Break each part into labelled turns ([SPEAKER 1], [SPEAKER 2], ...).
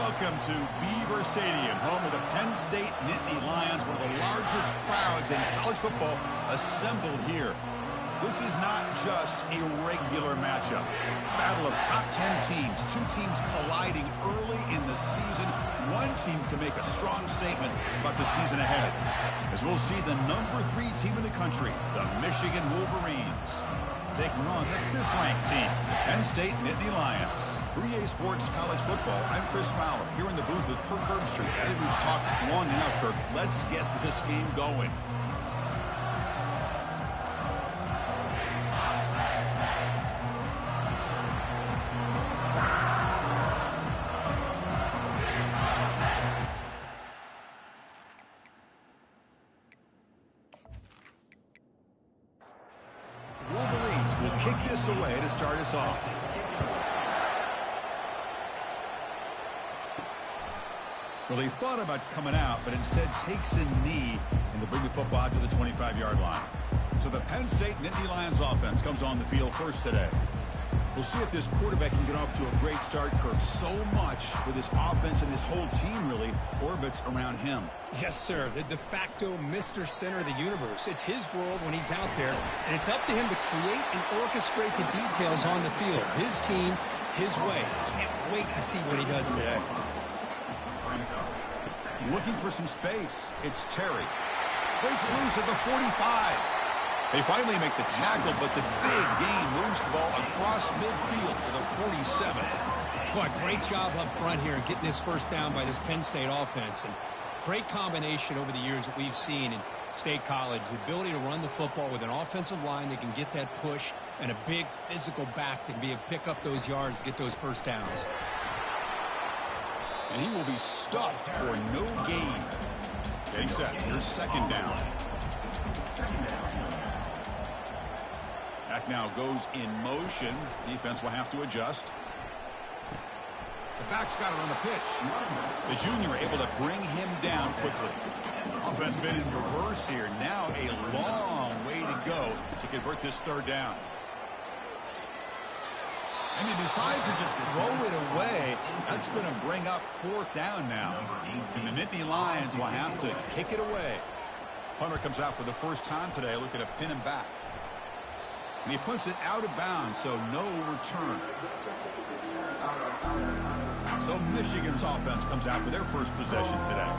[SPEAKER 1] Welcome to Beaver Stadium, home of the Penn State Nittany Lions, one of the largest crowds in college football assembled here. This is not just a regular matchup. Battle of top 10 teams, two teams colliding early in the season. One team can make a strong statement about the season ahead, as we'll see the #3 team in the country, the Michigan Wolverines, taking on the 5th-ranked team, Penn State Nittany Lions. For EA Sports College Football, I'm Chris Fowler, here in the booth with Kirk Herbstreit. I think we've talked long enough, Kirk. Let's get this game going. Wolverines will kick this away to start us off. Well, he thought about coming out, but instead takes a knee and to bring the football out to the 25-yard line. So the Penn State Nittany Lions offense comes on the field first today. We'll see if this quarterback can get off to a great start, Kirk. So much for this offense and this whole team really orbits around him.
[SPEAKER 2] Yes, sir. The de facto Mr. Center of the universe. It's his world when he's out there, and it's up to him to create and orchestrate the details on the field. His team, his way. Can't wait to see what he does today.
[SPEAKER 1] Looking for some space. It's Terry. Breaks loose at the 45. They finally make the tackle, but the big gain moves the ball across midfield to the 47.
[SPEAKER 2] Boy, great job up front here getting this first down by this Penn State offense. And great combination over the years that we've seen in State College. The ability to run the football with an offensive line that can get that push and a big physical back that can be able to pick up those yards to get those first downs.
[SPEAKER 1] And he will be stuffed for no gain. Getting set. Here's second down. Back now goes in motion. Defense will have to adjust. The back's got it on the pitch. The junior able to bring him down quickly. Offense been in reverse here. Now a long way to go to convert this third down. And he decides to just throw it away. That's going to bring up fourth down now. And the Nittany Lions will have to kick it away. Punter comes out for the first time today, looking to pin him back. And he puts it out of bounds, so no return. So Michigan's offense comes out for their first possession today.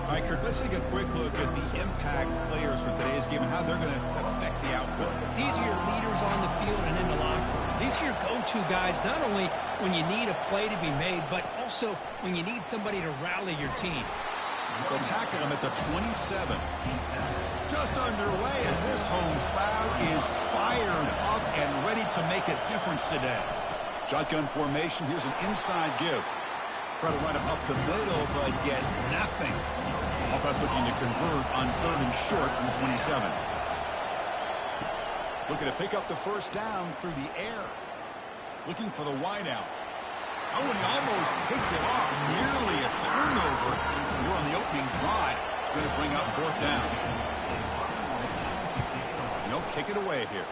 [SPEAKER 1] All right, Kirk, let's take a quick look at the impact players for today's game and how they're going to affect the outcome.
[SPEAKER 2] These are your leaders on the field and in the locker room. These are your go-to guys, not only when you need a play to be made, but also when you need somebody to rally your team.
[SPEAKER 1] They'll tackle him at the 27. Just underway, and this home crowd is fired up and ready to make a difference today. Shotgun formation. Here's an inside give. Try to run him up the middle, but get nothing. Offense looking to convert on 3rd and short from the 27. Looking to pick up the first down through the air. Looking for the wideout. Oh, and he almost picked it off. Nearly a turnover. You're on the opening drive. It's going to bring up 4th down. No, kick it away here.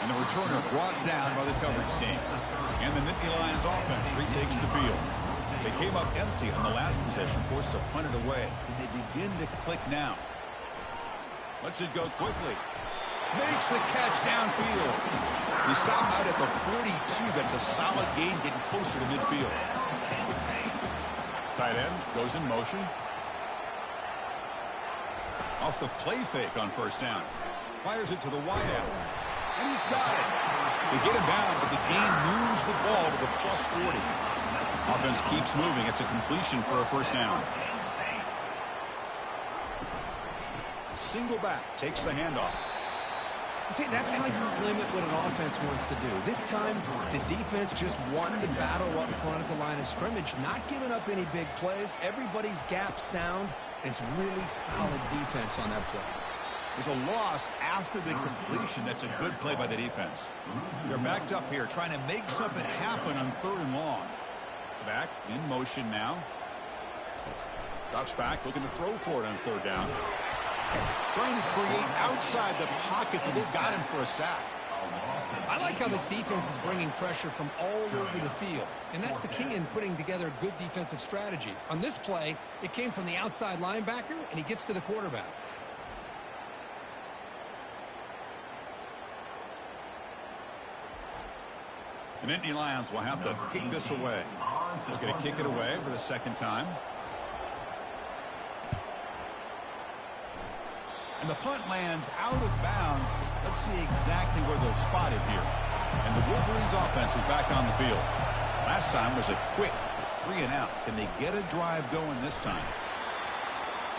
[SPEAKER 1] And the returner brought down by the coverage team. And the Nittany Lions offense retakes the field. They came up empty on the last possession, forced to punt it away. And they begin to click now. Lets it go quickly. Makes the catch downfield. They stop out at the 42. That's a solid gain, getting closer to midfield. Tight end goes in motion. Off the play fake on first down. Fires it to the wideout. And he's got it. They get him down, but the gain moves the ball to the +40. Offense keeps moving. It's a completion for a first down. Single back takes the handoff.
[SPEAKER 2] See, that's how you limit what an offense wants to do. This time, the defense just won the battle up front at the line of scrimmage, not giving up any big plays. Everybody's gap sound. It's really solid defense on that play.
[SPEAKER 1] There's a loss after the completion. That's a good play by the defense. They're backed up here, trying to make something happen on 3rd and long. Back in motion now. Drops back, looking to throw for it on 3rd down. Trying to create outside the pocket, but they've got him for a sack.
[SPEAKER 2] I like how this defense is bringing pressure from all over the field, and that's the key in putting together a good defensive strategy. On this play, it came from the outside linebacker, and he gets to the quarterback.
[SPEAKER 1] The Nittany Lions will have to kick this away. Looking to kick it away for the second time. And the punt lands out of bounds. Let's see exactly where they'll spot it here. And the Wolverines offense is back on the field. Last time was a quick 3-and-out. Can they get a drive going this time?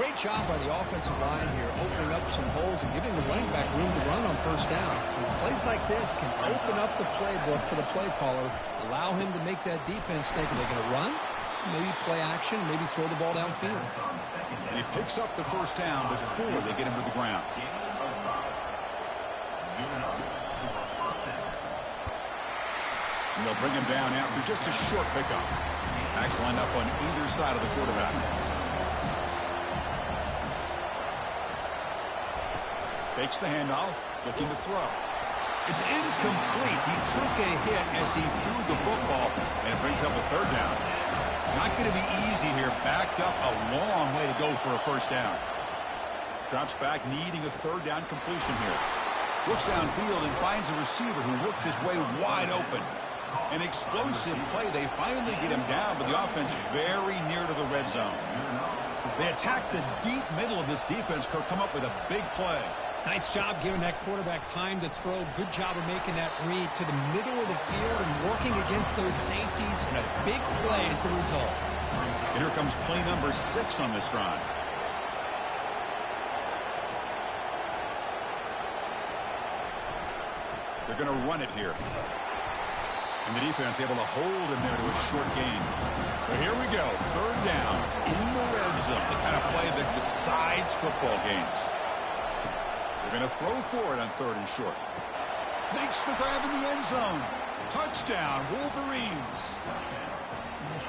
[SPEAKER 2] Great job by the offensive line here, opening up some holes and giving the running back room to run on first down. Plays like this can open up the playbook for the play caller, allow him to make that defense think, are they going to run? Maybe play action, maybe throw the ball downfield.
[SPEAKER 1] And he picks up the first down before they get him to the ground. And they'll bring him down after just a short pickup. Backs line up on either side of the quarterback. Takes the handoff, looking to throw. It's incomplete. He took a hit as he threw the football, and it brings up a third down. Not going to be easy here. Backed up a long way to go for a first down. Drops back, needing a third down completion here. Looks downfield and finds a receiver who worked his way wide open. An explosive play. They finally get him down, but the offense very near to the red zone. They attack the deep middle of this defense. Kirk come up with a big play.
[SPEAKER 2] Nice job giving that quarterback time to throw. Good job of making that read to the middle of the field and working against those safeties, and a big play is the result.
[SPEAKER 1] And here comes play number 6 on this drive. They're going to run it here. And the defense able to hold him there to a short gain. So here we go. Third down in the red zone. The kind of play that decides football games. They're going to throw for it on third and short. Makes the grab in the end zone. Touchdown, Wolverines.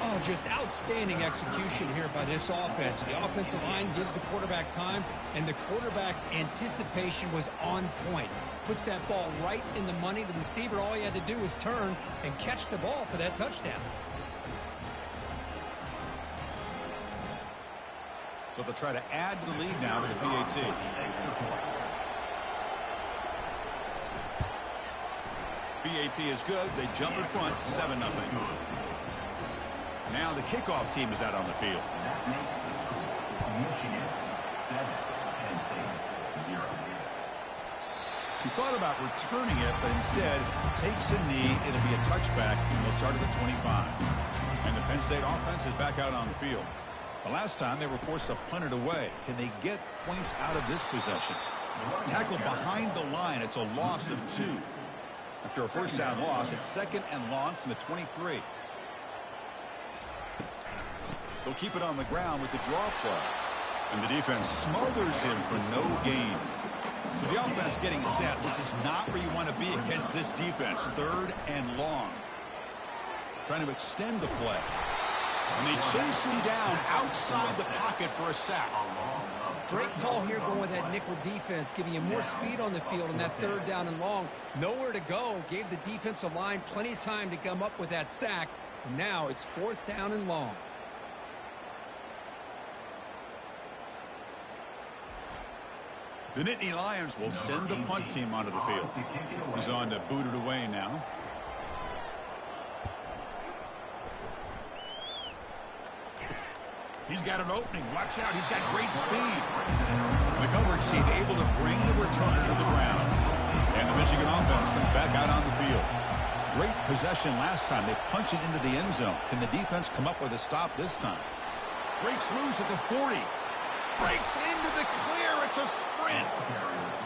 [SPEAKER 2] Oh, just outstanding execution here by this offense. The offensive line gives the quarterback time, and the quarterback's anticipation was on point. Puts that ball right in the money. The receiver, all he had to do was turn and catch the ball for that touchdown.
[SPEAKER 1] So they'll try to add to the lead now with the PAT. PAT is good. They jump in front, 7-0. Now the kickoff team is out on the field. He thought about returning it, but instead takes a knee. It'll be a touchback, and they'll start at the 25. And the Penn State offense is back out on the field. The last time they were forced to punt it away. Can they get points out of this possession? Tackled behind the line. It's a loss of 2. After a first down loss, it's 2nd and long from the 23. They'll keep it on the ground with the draw play. And the defense smothers him for no gain. So the offense getting set. This is not where you want to be against this defense. 3rd and long. Trying to extend the play. And they chase him down outside the pocket for a sack.
[SPEAKER 2] Great call here going with that nickel defense, giving you more speed on the field on that 3rd down and long. Nowhere to go. Gave the defensive line plenty of time to come up with that sack. And now it's 4th down and long.
[SPEAKER 1] The Nittany Lions will send the punt team onto the field. He's on to boot it away now. He's got an opening. Watch out. He's got great speed. The coverage team able to bring the return to the ground. And the Michigan offense comes back out on the field. Great possession last time. They punch it into the end zone. Can the defense come up with a stop this time? Breaks loose at the 40. Breaks into the clear. It's a sprint.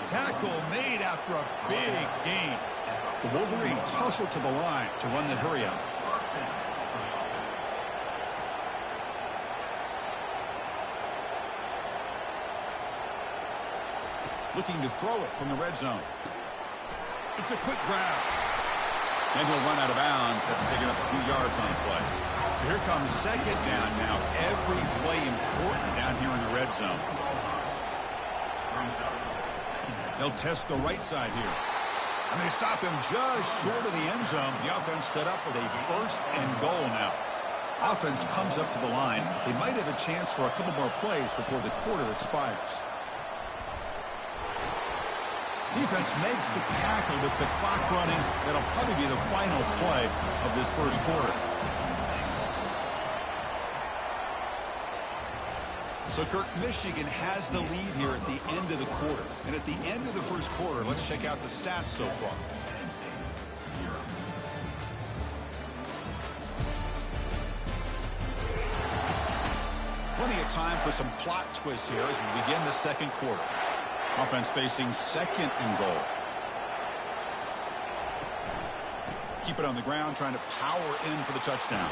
[SPEAKER 1] Tackle made after a big gain. The Wolverines hustle to the line to run the hurry-up. Looking to throw it from the red zone. It's a quick grab. And he'll run out of bounds. That's taking up a few yards on the play. So here comes 2nd down now. Every play important down here in the red zone. They'll test the right side here. And they stop him just short of the end zone. The offense set up with a 1st and goal now. Offense comes up to the line. They might have a chance for a couple more plays before the quarter expires. Defense makes the tackle with the clock running. That'll probably be the final play of this first quarter. So, Kirk, Michigan has the lead here at the end of the quarter. And at the end of the first quarter, let's check out the stats so far. Plenty of time for some plot twists here as we begin the second quarter. Offense facing 2nd and goal. Keep it on the ground, trying to power in for the touchdown.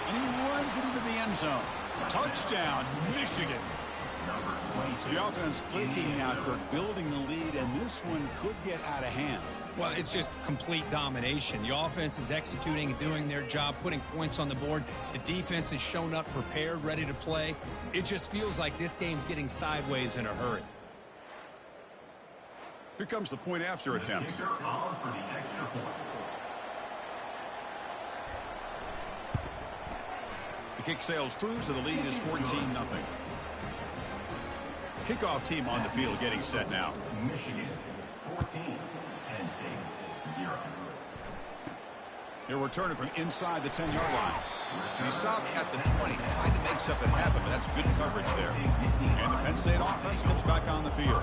[SPEAKER 1] And he runs it into the end zone. Touchdown, Michigan. So the offense clicking now, Kirk, building the lead, and this one could get out of hand.
[SPEAKER 2] Well, it's just complete domination. The offense is executing and doing their job, putting points on the board. The defense is shown up, prepared, ready to play. It just feels like this game's getting sideways in a hurry.
[SPEAKER 1] Here comes the point after attempt. The kick sails through, so the lead is 14-0. Kickoff team on the field getting set now.
[SPEAKER 3] Michigan 14, Penn State 0.
[SPEAKER 1] They're returning from inside the 10-yard line. And he stopped at the 20, trying to make something happen, but that's good coverage there. And the Penn State offense comes back on the field.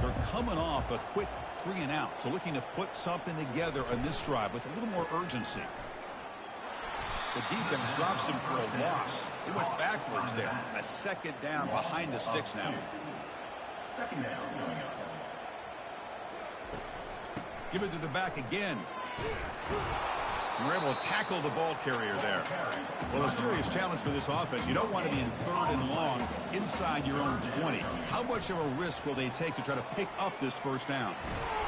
[SPEAKER 1] They're coming off a quick 3-and-out, so looking to put something together on this drive with a little more urgency. The defense drops him for a loss. He went backwards there. A 2nd down behind the sticks now.
[SPEAKER 3] 2nd down going up.
[SPEAKER 1] Give it to the back again. We're able to tackle the ball carrier there. Well, a serious challenge for this offense. You don't want to be in 3rd and long inside your own 20. How much of a risk will they take to try to pick up this 1st down?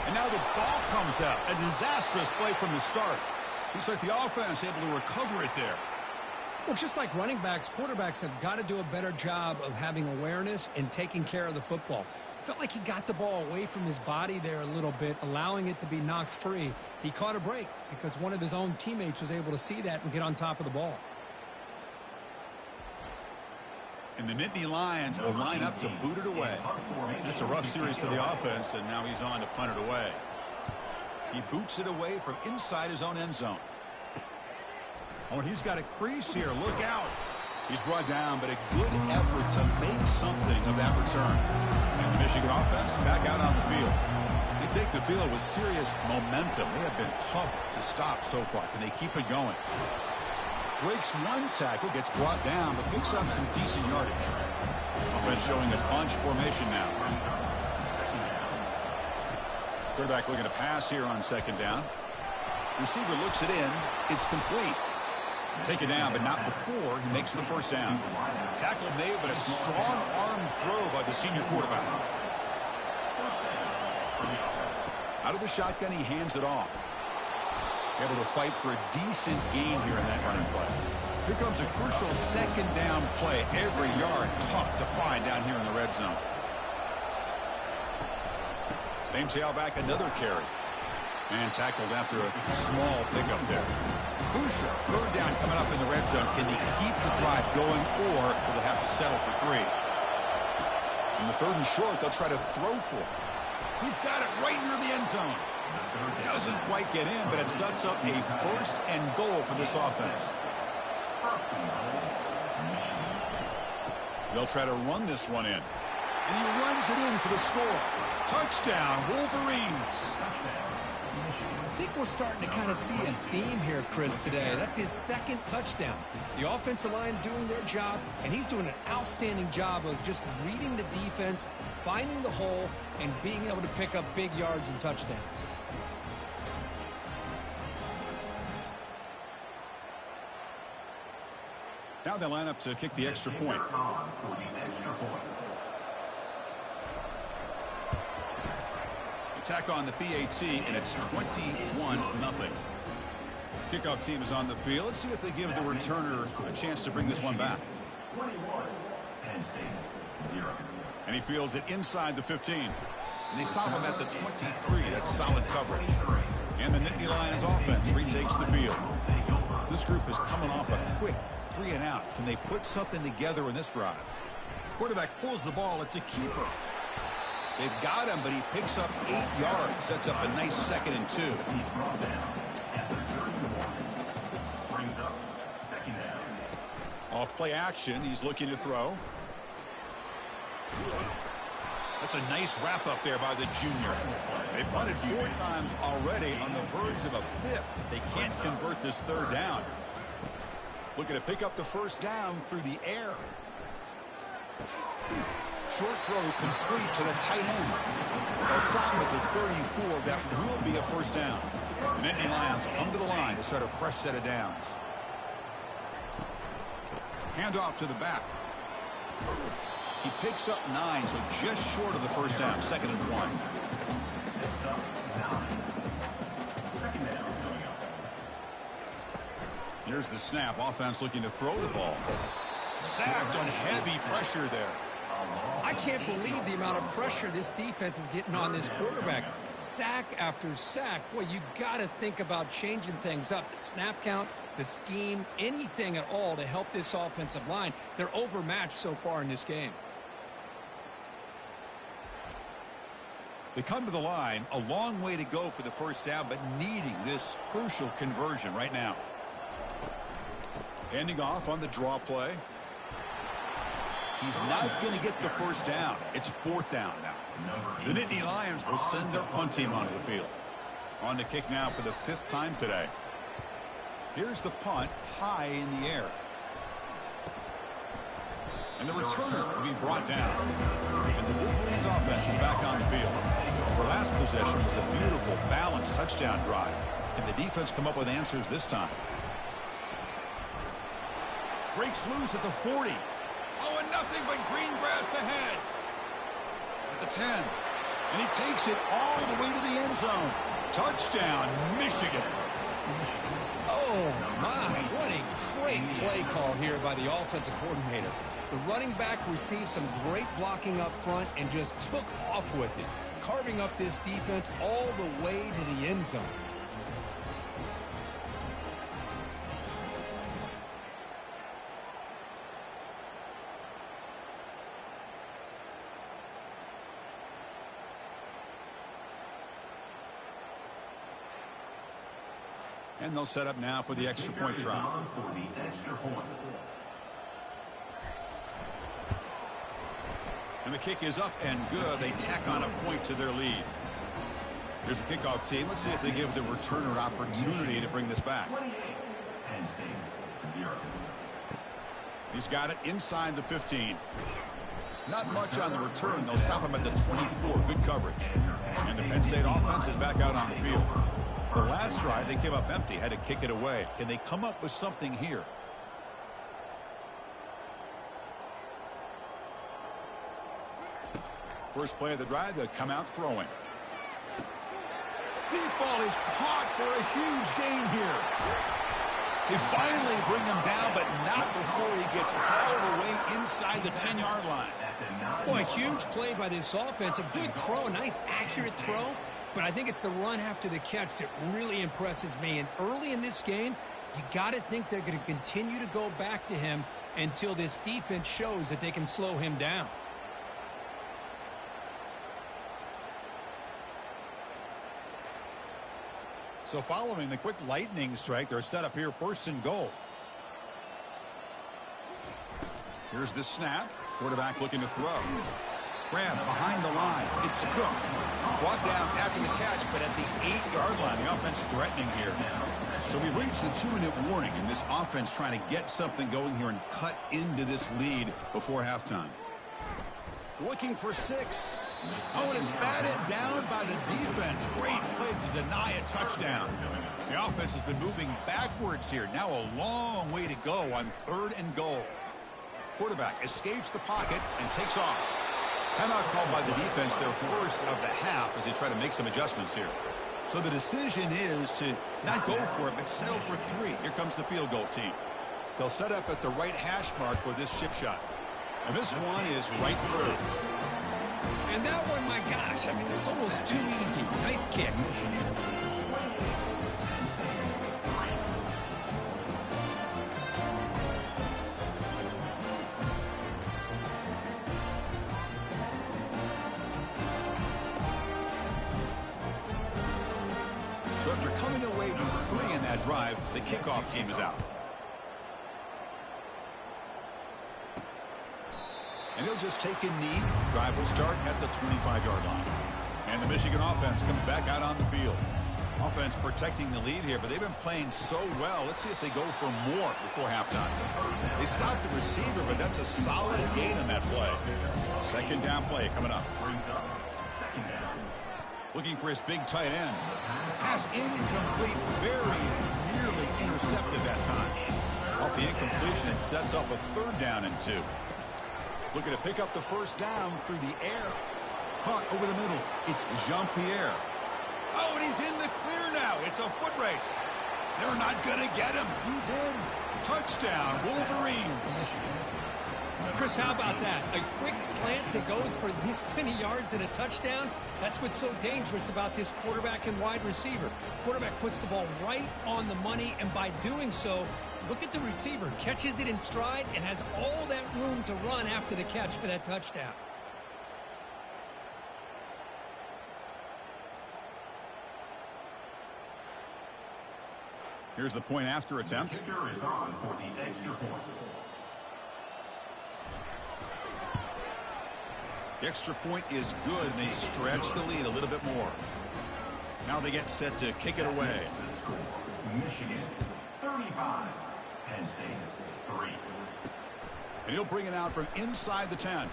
[SPEAKER 1] And now the ball comes out. A disastrous play from the start. Looks like the offense able to recover it there.
[SPEAKER 2] Well, just like running backs, quarterbacks have got to do a better job of having awareness and taking care of the football. Felt like he got the ball away from his body there a little bit, allowing it to be knocked free. He caught a break because one of his own teammates was able to see that and get on top of the ball.
[SPEAKER 1] And the Nittany Lions will line up to boot it away. That's a rough series for the offense, and now he's on to punt it away. He boots it away from inside his own end zone. Oh, and he's got a crease here. Look out. He's brought down, but a good effort to make something of that return. And the Michigan offense back out on the field. They take the field with serious momentum. They have been tough to stop so far. Can they keep it going? Breaks one tackle, gets brought down, but picks up some decent yardage. Offense showing a bunch formation now. Quarterback looking to pass here on 2nd down. Receiver looks it in. It's complete. Take it down, but not before he makes the 1st down. Tackle made, but a strong arm throw by the senior quarterback. Out of the shotgun, he hands it off. Able to fight for a decent gain here in that running play. Here comes a crucial 2nd down play. Every yard tough to find down here in the red zone. Same tailback, another carry. And tackled after a small pickup there. Crucial 3rd down coming up in the red zone. Can they keep the drive going, or will they have to settle for 3? In the 3rd and short, they'll try to throw for it. He's got it right near the end zone. Doesn't quite get in, but it sets up a 1st and goal for this offense. They'll try to run this one in. And he runs it in for the score. Touchdown, Wolverines.
[SPEAKER 2] I think we're starting to kind of see a theme here, Chris, today. That's his 2nd touchdown. The offensive line doing their job, and he's doing an outstanding job of just reading the defense, finding the hole, and being able to pick up big yards and touchdowns.
[SPEAKER 1] Now they line up to kick the extra point. Attack on the PAT, and it's 21-0. Kickoff team is on the field. Let's see if they give the returner a chance to bring this one back.
[SPEAKER 3] 21, Penn State 0.
[SPEAKER 1] And he fields it inside the 15. And they stop him at the 23. That's solid coverage. And the Nittany Lions offense retakes the field. This group is coming off a quick 3 and out. Can they put something together in this drive? Quarterback pulls the ball. It's a keeper. They've got him, but he picks up 8 yards. Sets up a nice 2nd and 2.
[SPEAKER 3] He's brought down at the 31. Brings up 2nd down.
[SPEAKER 1] Off play action. He's looking to throw. That's a nice wrap up there by the junior. They punted 4 times already, on the verge of a 5th. They can't convert this 3rd down. Looking to pick up the 1st down through the air. Short throw complete to the tight end. They'll stop at the 34. That will be a 1st down. The Nittany Lions come to the line to start a fresh set of downs. Hand off to the back. He picks up 9, so just short of the 1st down. 2nd and 1.
[SPEAKER 3] Picks up 9. 2nd down coming up.
[SPEAKER 1] Here's the snap. Offense looking to throw the ball. Sacked on heavy pressure there.
[SPEAKER 2] I can't believe the amount of pressure this defense is getting on this quarterback. Sack after sack. Boy, you got to think about changing things up. The snap count, the scheme, anything at all to help this offensive line. They're overmatched so far in this game.
[SPEAKER 1] They come to the line, a long way to go for the 1st down, but needing this crucial conversion right now. Handing off on the draw play. He's not going to get the 1st down. It's 4th down now. The Nittany Lions will send their punt team onto the field. On to kick now for the 5th time today. Here's the punt, high in the air. And the returner will be brought down. And the Wolverines offense is back on the field. Their last possession was a beautiful, balanced touchdown drive. Can the defense come up with answers this time? Breaks loose at the 40. Oh, and nothing but green grass ahead. At the 10. And he takes it all the way to the end zone. Touchdown, Michigan.
[SPEAKER 2] Oh, my. What a great play call here by the offensive coordinator. The running back received some great blocking up front and just took off with it, carving up this defense all the way to the end zone.
[SPEAKER 1] And they'll set up now for the extra point try.
[SPEAKER 3] For the extra point.
[SPEAKER 1] And the kick is up and good. They tack on a point to their lead. Here's the kickoff team. Let's see if they give the returner an opportunity to bring this back.
[SPEAKER 3] 28. Penn State 0.
[SPEAKER 1] He's got it inside the 15. Not much on the return. They'll stop him at the 24. Good coverage. And the Penn State offense is back out on the field. The last drive, they came up empty, had to kick it away. Can they come up with something here? First play of the drive, they'll come out throwing. Deep ball is caught for a huge gain here. They finally bring him down, but not before he gets all the way inside the 10-yard line.
[SPEAKER 2] Boy, a huge play by this offense. A good throw, a nice accurate throw. But I think it's the run after the catch that really impresses me. And early in this game, you got to think they're going to continue to go back to him until this defense shows that they can slow him down.
[SPEAKER 1] So following the quick lightning strike, they're set up here 1st and goal. Here's the snap. Quarterback looking to throw. Grab behind the line. It's Cook. Brought down after the catch, but at the 8-yard line. The offense threatening here. So we've reached the 2-minute warning, and this offense trying to get something going here and cut into this lead before halftime. Looking for 6. Oh, and it's batted down by the defense. Great play to deny a touchdown. The offense has been moving backwards here. Now a long way to go on 3rd and goal. Quarterback escapes the pocket and takes off. Timeout called by the defense, their first of the half, as they try to make some adjustments here. So the decision is to not go for it, but settle for 3. Here comes the field goal team. They'll set up at the right hash mark for this chip shot. And this one is right through.
[SPEAKER 2] And that one, my gosh, I mean, it's almost too easy. Nice kick.
[SPEAKER 1] So after coming away with 3 in that drive, the kickoff team is out. And he'll just take a knee. Drive will start at the 25-yard line. And the Michigan offense comes back out on the field. Offense protecting the lead here, but they've been playing so well. Let's see if they go for more before halftime. They stopped the receiver, but that's a solid gain on that play. Second down play coming up. Looking for his big tight end. Pass incomplete, very nearly intercepted that time. Off the incompletion, it sets up a 3rd down and 2. Looking to pick up the first down through the air. Caught over the middle. It's Jean-Pierre. Oh, and he's in the clear now. It's a foot race. They're not going to get him. He's in. Touchdown, Wolverines.
[SPEAKER 2] Chris, how about that? A quick slant that goes for this many yards and a touchdown? That's what's so dangerous about this quarterback and wide receiver. Quarterback puts the ball right on the money, and by doing so, look at the receiver. Catches it in stride and has all that room to run after the catch for that touchdown.
[SPEAKER 1] Here's the point after attempt.
[SPEAKER 3] The kicker is on for the extra point.
[SPEAKER 1] The extra point is good, and they stretch the lead a little bit more. Now they get set to kick it away.
[SPEAKER 3] The score, Michigan 35, Penn State 3.
[SPEAKER 1] And he'll bring it out from inside the 10.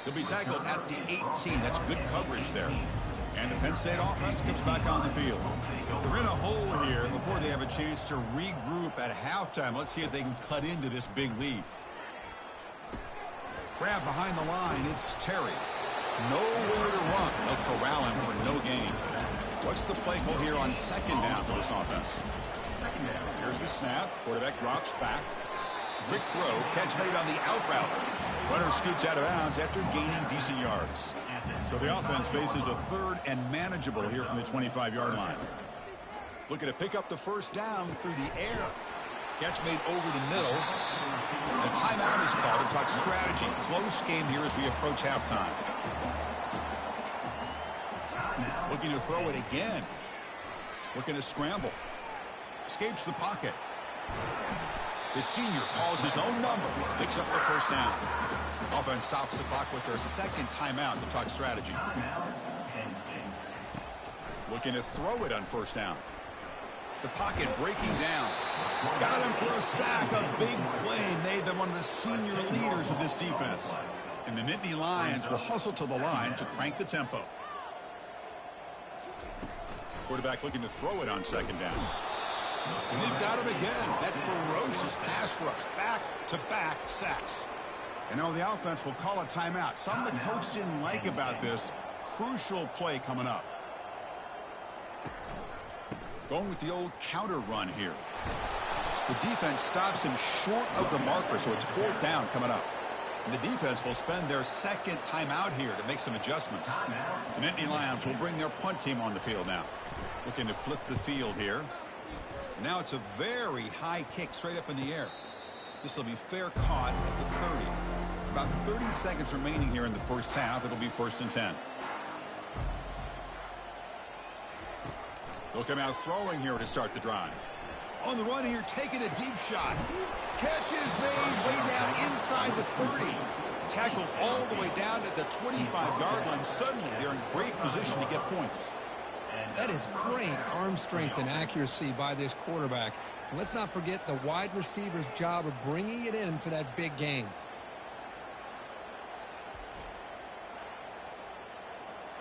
[SPEAKER 1] He'll be tackled at the 18. That's good coverage there. And the Penn State offense comes back on the field. They're in a hole here before they have a chance to regroup at halftime. Let's see if they can cut into this big lead. Grab behind the line. It's Terry. Nowhere to run. They'll corral him for no gain. What's the play call here on second down for this offense? Here's the snap. Quarterback drops back. Quick throw. Catch made on the out route. Runner scoots out of bounds after gaining decent yards. So the offense faces a 3rd and manageable here from the 25-yard line. Looking to pick up the first down through the air. Catch made over the middle. A timeout is called to talk strategy. Close game here as we approach halftime. Looking to throw it again. Looking to scramble. Escapes the pocket. The senior calls his own number. Picks up the first down. Offense stops the clock with their 2nd timeout to talk strategy. Looking to throw it on first down. The pocket breaking down. Got him for a sack. A big play made them one of the senior leaders of this defense. And the Nittany Lions will hustle to the line to crank the tempo. Quarterback looking to throw it on second down. And they've got him again. That ferocious pass rush. Back-to-back sacks. And now the offense will call a timeout. Something the coach didn't like about this. Crucial play coming up. Going with the old counter run here. The defense stops him short of the marker, so it's 4th down coming up. And the defense will spend their 2nd timeout here to make some adjustments. The Nittany Lions will bring their punt team on the field now. Looking to flip the field here. Now it's a very high kick straight up in the air. This will be fair caught at the 30. About 30 seconds remaining here in the first half. It'll be 1st and 10. They'll come out throwing here to start the drive. On the run here, taking a deep shot. Catch is made way down inside the 30. Tackled all the way down at the 25-yard line. Suddenly, they're in great position to get points.
[SPEAKER 2] That is great arm strength and accuracy by this quarterback. And let's not forget the wide receiver's job of bringing it in for that big gain.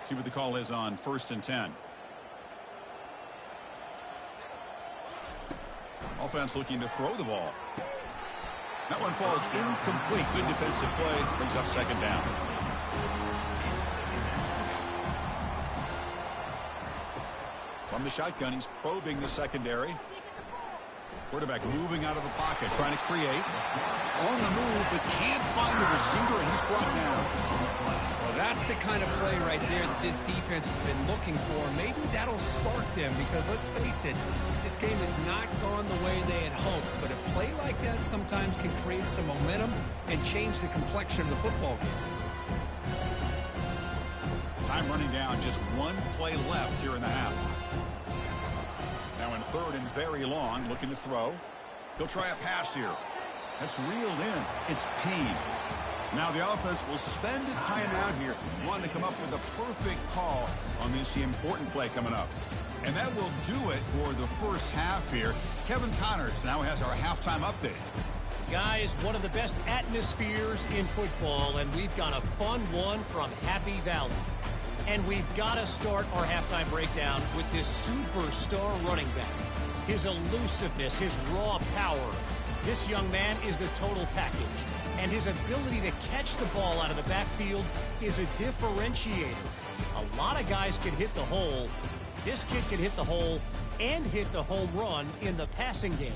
[SPEAKER 1] See what the call is on 1st and 10. Offense looking to throw the ball. That one falls incomplete. Good defensive play. Brings up second down. From the shotgun, he's probing the secondary. Quarterback moving out of the pocket, trying to create. On the move, but can't find a receiver, and he's brought down.
[SPEAKER 2] Well, that's the kind of play right there that this defense has been looking for. Maybe that'll spark them because, let's face it, this game has not gone the way they had hoped. But a play like that sometimes can create some momentum and change the complexion of the football game.
[SPEAKER 1] Time running down, just one play left here in the half. Now in third and very long, looking to throw. He'll try a pass here. That's reeled in. It's Penn. Now the offense will spend a timeout here, wanting to come up with a perfect call on this important play coming up. And that will do it for the first half here. Kevin Connors now has our halftime update.
[SPEAKER 4] Guys, one of the best atmospheres in football, and we've got a fun one from Happy Valley. And we've got to start our halftime breakdown with this superstar running back. His elusiveness, his raw power. This young man is the total package. And his ability to catch the ball out of the backfield is a differentiator. A lot of guys can hit the hole. This kid can hit the hole and hit the home run in the passing game.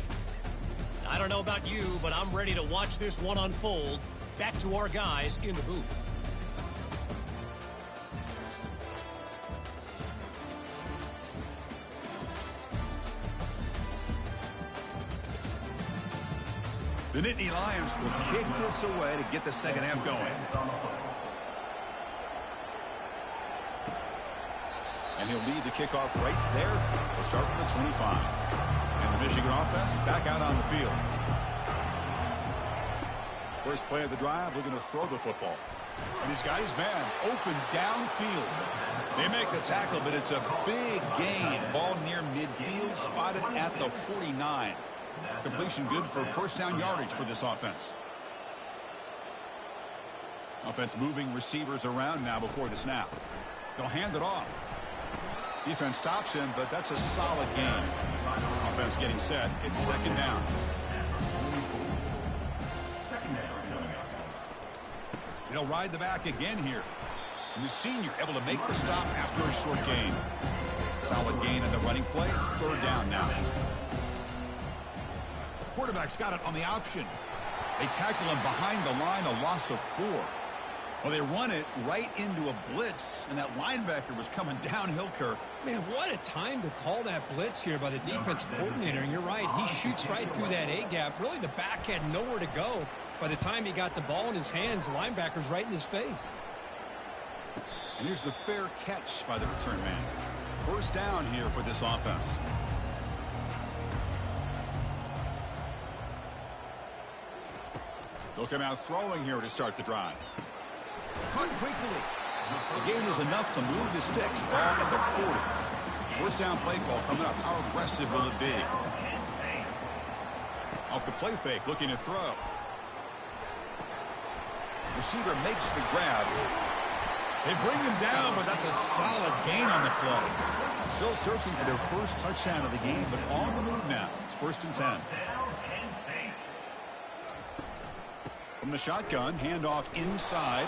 [SPEAKER 4] I don't know about you, but I'm ready to watch this one unfold. Back to our guys in the booth.
[SPEAKER 1] The Nittany Lions will kick this away to get the second half going. And he'll lead the kickoff right there. We'll start from the 25. And the Michigan offense back out on the field. First play of the drive, looking to throw the football. And he's got his man open downfield. They make the tackle, but it's a big gain. Ball near midfield, spotted at the 49. Completion good for first down yardage for this offense. Offense moving receivers around now before the snap. They'll hand it off. Defense stops him, but that's a solid game. Offense getting set. It's second down. They'll ride the back again here. And the senior able to make the stop after a short gain. Solid gain in the running play. Third down now. Quarterback's got it on the option. They tackle him behind the line, a loss of 4. Well, they run it right into a blitz, and that linebacker was coming downhill, Kirk.
[SPEAKER 2] Man, what a time to call that blitz here by the defensive coordinator. And you're right, he shoots right through that A-gap. Really, the back had nowhere to go. By the time he got the ball in his hands, the linebacker's right in his face.
[SPEAKER 1] And here's the fair catch by the return man. First down here for this offense. They'll come out throwing here to start the drive. Cut quickly. The gain is enough to move the sticks. Ball at the 40. First down play call coming up. How aggressive will it be? Off the play fake, looking to throw. Receiver makes the grab. They bring him down, but that's a solid gain on the play. Still searching for their first touchdown of the game, but on the move now. It's first and 10. From the shotgun, handoff inside.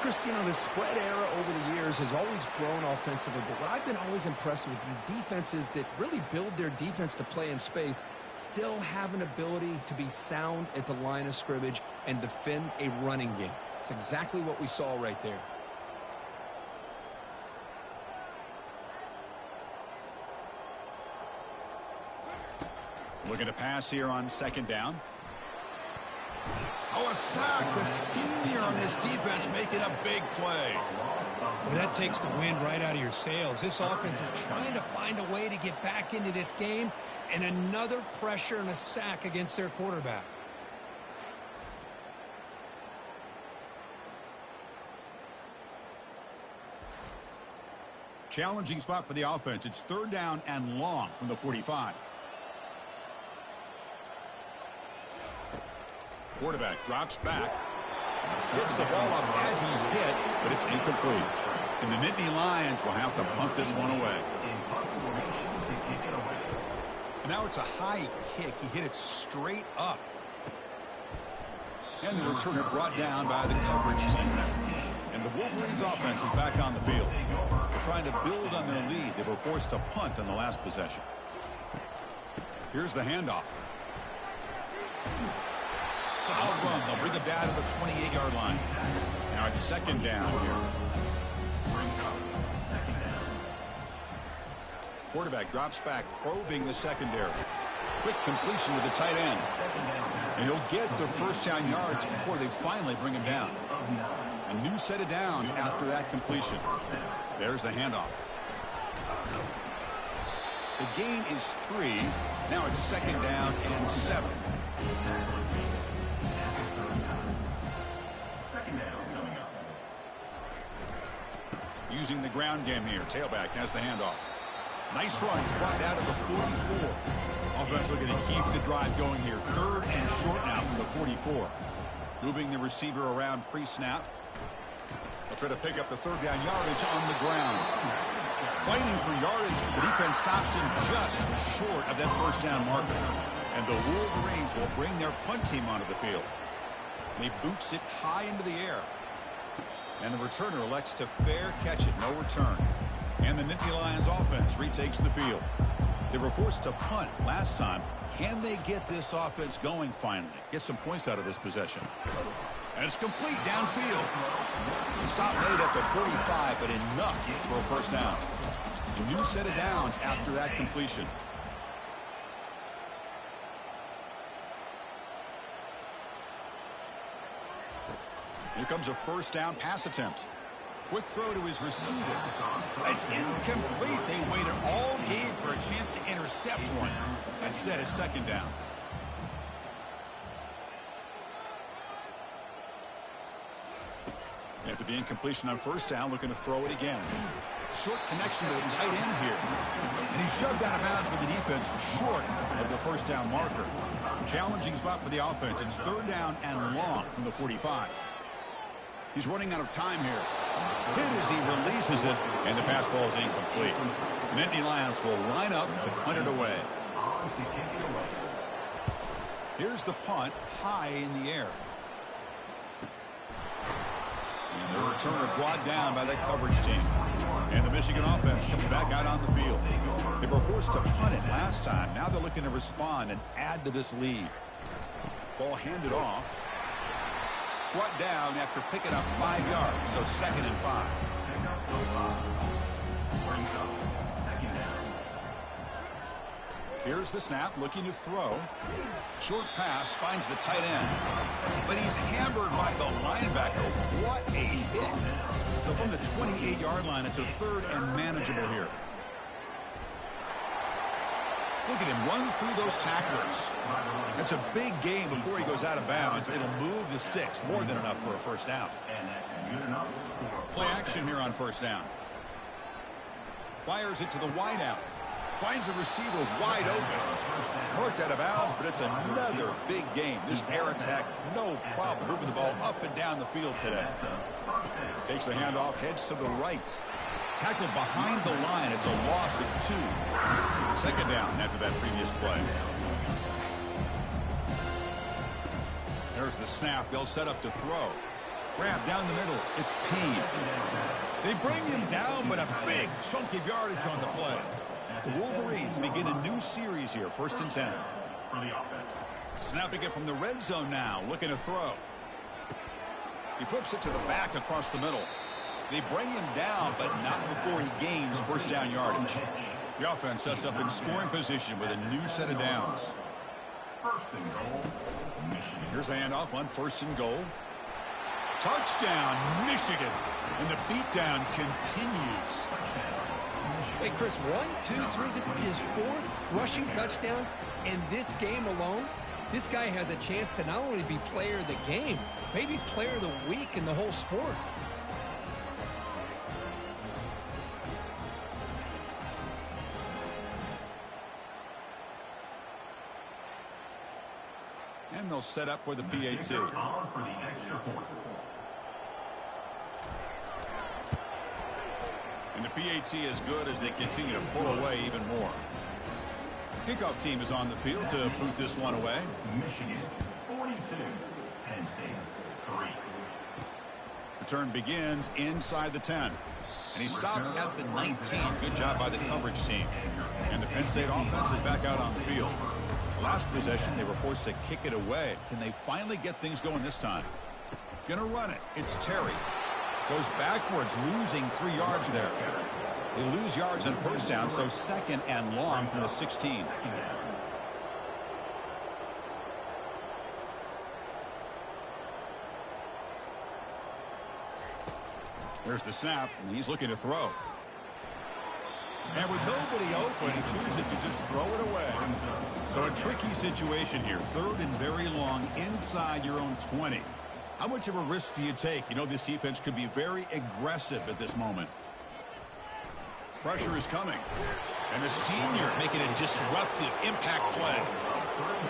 [SPEAKER 2] Chris, you know, the spread era over the years has always grown offensively, but what I've been always impressed with defenses that really build their defense to play in space still have an ability to be sound at the line of scrimmage and defend a running game. It's exactly what we saw right there.
[SPEAKER 1] Looking to pass here on second down. Oh, a sack. The senior on this defense making a big play.
[SPEAKER 2] Well, that takes the wind right out of your sails. This offense is trying to find a way to get back into this game, and another pressure and a sack against their quarterback.
[SPEAKER 1] Challenging spot for the offense. It's third down and long from the 45. Quarterback drops back. Gets the ball up as he's hit, but it's incomplete. And the Nittany Lions will have to punt this one away. And now it's a high kick. He hit it straight up. And the returner brought down by the coverage team. And the Wolverines offense is back on the field. They're trying to build on their lead. They were forced to punt on the last possession. Here's the handoff. Solid run. They'll bring it down to the 28-yard line. Now it's second down here. Quarterback drops back, probing the secondary. Quick completion to the tight end. And he'll get the first down yards before they finally bring him down. A new set of downs after that completion. There's the handoff. The gain is 3. Now it's second down and 7. Using the ground game here. Tailback has the handoff. Nice run. He's brought down to the 44. Offense looking to keep the drive going here. Third and short now from the 44. Moving the receiver around pre-snap. They'll try to pick up the third down yardage on the ground. Fighting for yardage. The defense stops him just short of that first down marker. And the Wolverines will bring their punt team onto the field. And he boots it high into the air. And the returner elects to fair catch it. No return. And the Nittany Lions offense retakes the field. They were forced to punt last time. Can they get this offense going finally? Get some points out of this possession. And it's complete downfield. The stop made at the 45, but enough for a first down. A new set of downs after that completion. Here comes a first down pass attempt. Quick throw to his receiver. It's incomplete. They waited all game for a chance to intercept one. Instead, it's second down. After the incompletion on first down, looking to throw it again. Short connection to the tight end here. And he's shoved out of bounds by the defense short of the first down marker. Challenging spot for the offense. It's third down and long from the 45. He's running out of time here. Hit as he releases it, and the pass ball is incomplete. The Nittany Lions will line up to punt it away. Here's the punt, high in the air. And the returner brought down by that coverage team. And the Michigan offense comes back out on the field. They were forced to punt it last time. Now they're looking to respond and add to this lead. Ball handed off. Brought down after picking up 5 yards, so second and 5. Here's the snap, looking to throw. Short pass, finds the tight end. But he's hammered by the linebacker. What a hit. So from the 28-yard line, it's a third and manageable here. Look at him run through those tacklers. It's a big game before he goes out of bounds. It'll move the sticks. More than enough for a first down. Play action here on first down. Fires it to the wideout. Finds the receiver wide open. Marked out of bounds, but it's another big game. This air attack, no problem. Moving the ball up and down the field today. Takes the handoff, heads to the right. Tackled behind the line. It's a loss of 2. Second down after that previous play. There's the snap. They'll set up to throw. Grab down the middle. It's Penn. They bring him down, but a big chunk of yardage on the play. The Wolverines begin a new series here. First and 10. Snapping it from the red zone now. Looking to throw. He flips it to the back across the middle. They bring him down, but not before he gains first down yardage. The offense sets up in scoring position with a new set of downs.
[SPEAKER 3] First and goal, Michigan.
[SPEAKER 1] Here's the handoff on first and goal. Touchdown, Michigan. And the beatdown continues.
[SPEAKER 2] Hey, Chris, 1, 2, 3. This is his 4th rushing touchdown. In this game alone, this guy has a chance to not only be player of the game, maybe player of the week in the whole sport.
[SPEAKER 1] And they'll set up with the PAT. And the PAT is good as they continue to pull away even more. Kickoff team is on the field to boot this one away.
[SPEAKER 3] Michigan 42, Penn State 3.
[SPEAKER 1] Return begins inside the 10. And he stopped at the 19. Good job by the coverage team. And the Penn State offense is back out on the field. last possession, they were forced to kick it away. Can they finally get things going this time? Gonna run it. It's Terry. Goes backwards, losing 3 yards there. They lose yards on first down, so 2nd and long from the 16. There's the snap, and he's looking to throw. And with nobody open, he chooses to just throw it away. So a tricky situation here. 3rd and very long inside your own 20. How much of a risk do you take? You know, this defense could be very aggressive at this moment. Pressure is coming. And the senior making a disruptive impact play.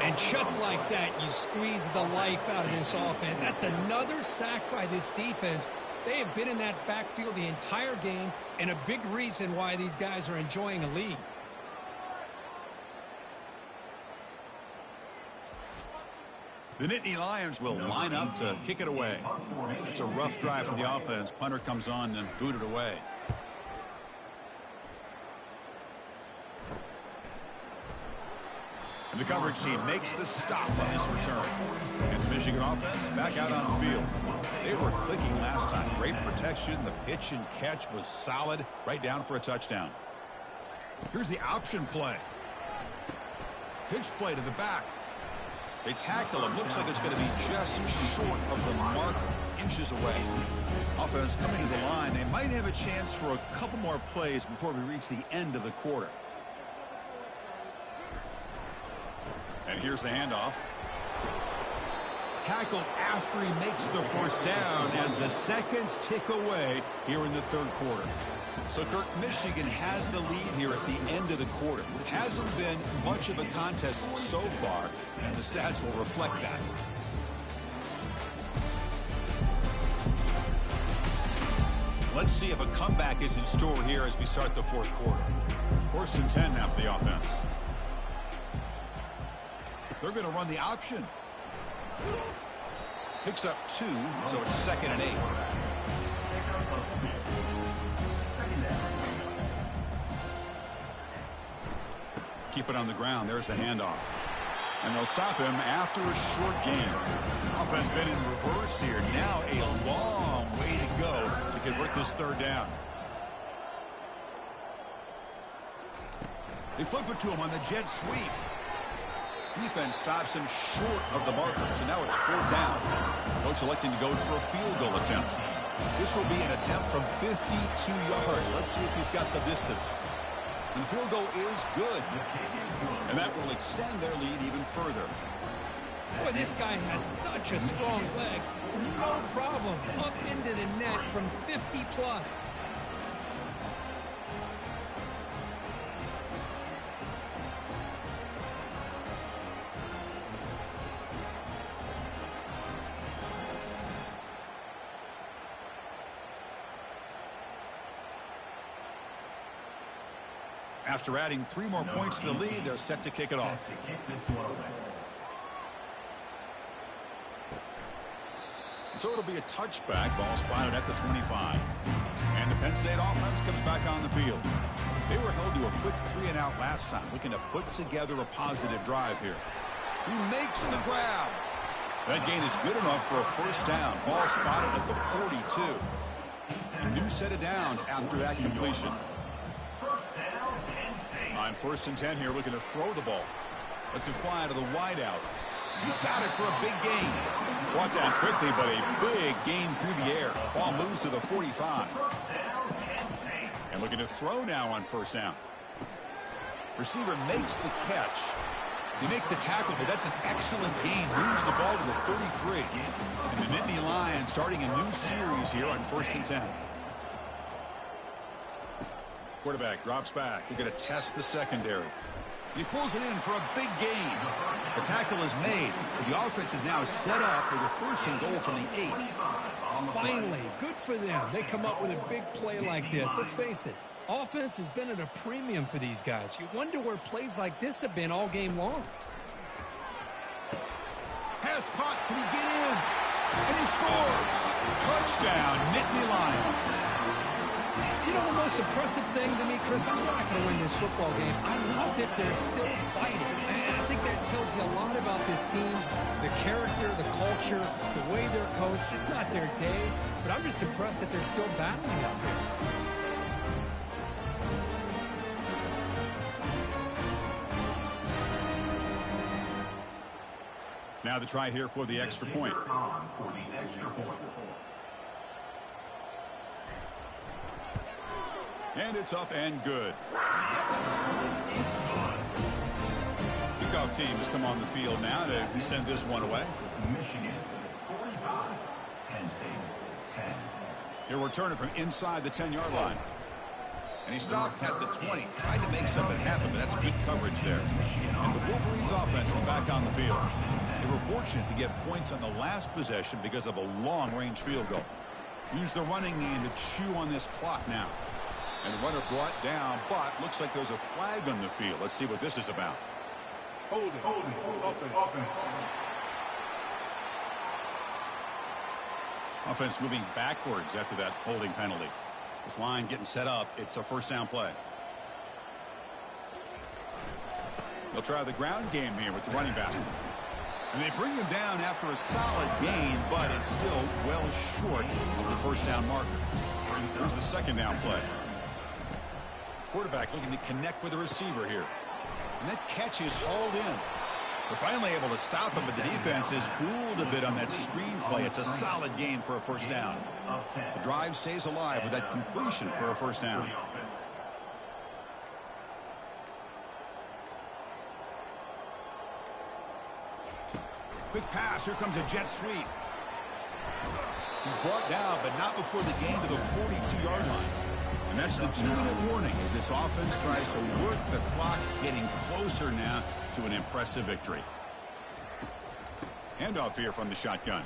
[SPEAKER 2] And just like that, you squeeze the life out of this offense. That's another sack by this defense. They have been in that backfield the entire game, and a big reason why these guys are enjoying a lead.
[SPEAKER 1] The Nittany Lions will line up to kick it away. It's a rough drive for the offense. Punter comes on and booted away. And the coverage team makes the stop on this return. And the Michigan offense back out on the field. They were clicking last time. Great protection. The pitch and catch was solid. Right down for a touchdown. Here's the option play. Pitch play to the back. They tackle him. Looks like it's going to be just short of the mark, inches away. Offense coming to the line. They might have a chance for a couple more plays before we reach the end of the quarter. And here's the handoff. Tackle after he makes the first down as the seconds tick away here in the 3rd quarter. So, Kirk, Michigan has the lead here at the end of the quarter. Hasn't been much of a contest so far, and the stats will reflect that. Let's see if a comeback is in store here as we start the 4th quarter. 1st and 10 now for the offense. They're going to run the option. Picks up 2, so it's 2nd and 8. Keep it on the ground. There's the handoff. And they'll stop him after a short gain. Offense been in reverse here. Now a long way to go to convert this 3rd down. They flip it to him on the jet sweep. Defense stops him short of the marker, so now it's 4th down. Coach electing to go for a field goal attempt. This will be an attempt from 52 yards. Let's see if he's got the distance. And the field goal is good. And that will extend their lead even further.
[SPEAKER 2] Boy, this guy has such a strong leg. No problem. Up into the net from 50 plus.
[SPEAKER 1] After adding 3 more points to the lead, they're set to kick it off. So it'll be a touchback. Ball spotted at the 25. And the Penn State offense comes back on the field. They were held to a quick 3-and-out last time, looking to put together a positive drive here. He makes the grab. That gain is good enough for a 1st down. Ball spotted at the 42. A new set of downs after that completion. On 1st and 10 here, looking to throw the ball. Lets it fly to the wideout. He's got it for a big gain. Brought down quickly, but a big gain through the air. Ball moves to the 45. And looking to throw now on 1st down. Receiver makes the catch. They make the tackle, but that's an excellent gain. Moves the ball to the 33. And the Nittany Lions starting a new series here on 1st and 10. Quarterback drops back. We're going to test the secondary. He pulls it in for a big gain. The tackle is made. The offense is now set up with a 1st and goal from the 8.
[SPEAKER 2] Finally, good for them. They come up with a big play like this. Let's face it, offense has been at a premium for these guys. You wonder where plays like this have been all game long.
[SPEAKER 1] Pass caught. Can he get in? And he scores. Touchdown, Nittany Lions.
[SPEAKER 2] You know the most impressive thing to me, Chris, I'm not going to win this football game. I love that they're still fighting. And I think that tells you a lot about this team, the character, the culture, the way they're coached. It's not their day, but I'm just impressed that they're still battling out there.
[SPEAKER 1] Now the try here for the extra point. And it's up and good. Kickoff team has come on the field now to send this one away.
[SPEAKER 3] Michigan 45, Penn State 10.
[SPEAKER 1] He'll return it from inside the 10-yard line. And he stopped at the 20. Tried to make something happen, but that's good coverage there. And the Wolverines offense is back on the field. They were fortunate to get points on the last possession because of a long-range field goal. Use the running game to chew on this clock now. And the runner brought down, but looks like there's a flag on the field. Let's see what this is about.
[SPEAKER 5] Hold it.
[SPEAKER 1] Offense moving backwards after that holding penalty. This line getting set up. It's a first down play. They'll try the ground game here with the running back. And they bring him down after a solid gain, but it's still well short of the first down marker. Here's the second down play. Quarterback looking to connect with the receiver here. And that catch is hauled in. They're finally able to stop him, but the defense is fooled a bit on that screen play. It's a solid gain for a first down. The drive stays alive with that completion for a first down. Quick pass. Here comes a jet sweep. He's brought down, but not before the gain to the 42-yard line. And that's the 2-minute warning as this offense tries to work the clock, getting closer now to an impressive victory. Handoff here from the shotgun.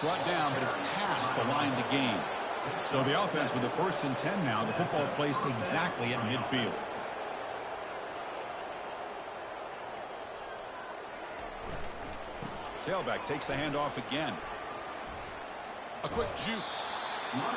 [SPEAKER 1] Brought down, but it's past the line to gain. So the offense with the 1st and 10 now, the football placed exactly at midfield. Tailback takes the handoff again. A quick juke.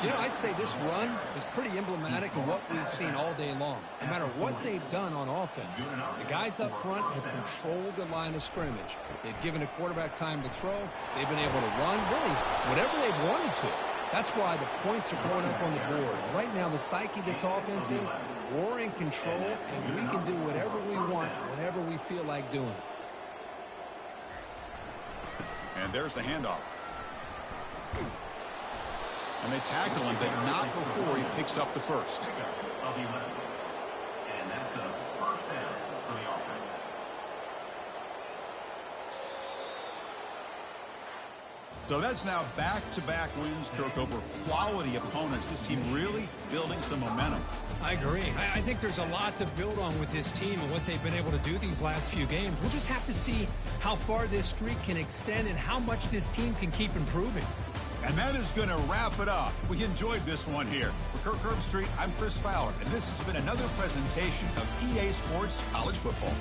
[SPEAKER 2] You know, I'd say this run is pretty emblematic of what we've seen all day long. No matter what they've done on offense, the guys up front have controlled the line of scrimmage. They've given the quarterback time to throw. They've been able to run, really, whatever they've wanted to. That's why the points are going up on the board. Right now, the psyche of this offense is we're in control, and we can do whatever we want, whenever we feel like doing it.
[SPEAKER 1] And there's the handoff. And they tackle him, but not before he picks up the first.
[SPEAKER 3] And that's a first down for the offense.
[SPEAKER 1] So that's now back-to-back wins, Kirk, over quality opponents. This team really building some momentum.
[SPEAKER 2] I agree. I think there's a lot to build on with this team and what they've been able to do these last few games. We'll just have to see how far this streak can extend and how much this team can keep improving.
[SPEAKER 1] And that is going to wrap it up. We enjoyed this one here. For Kirk Herbstreit, I'm Chris Fowler, and this has been another presentation of EA Sports College Football.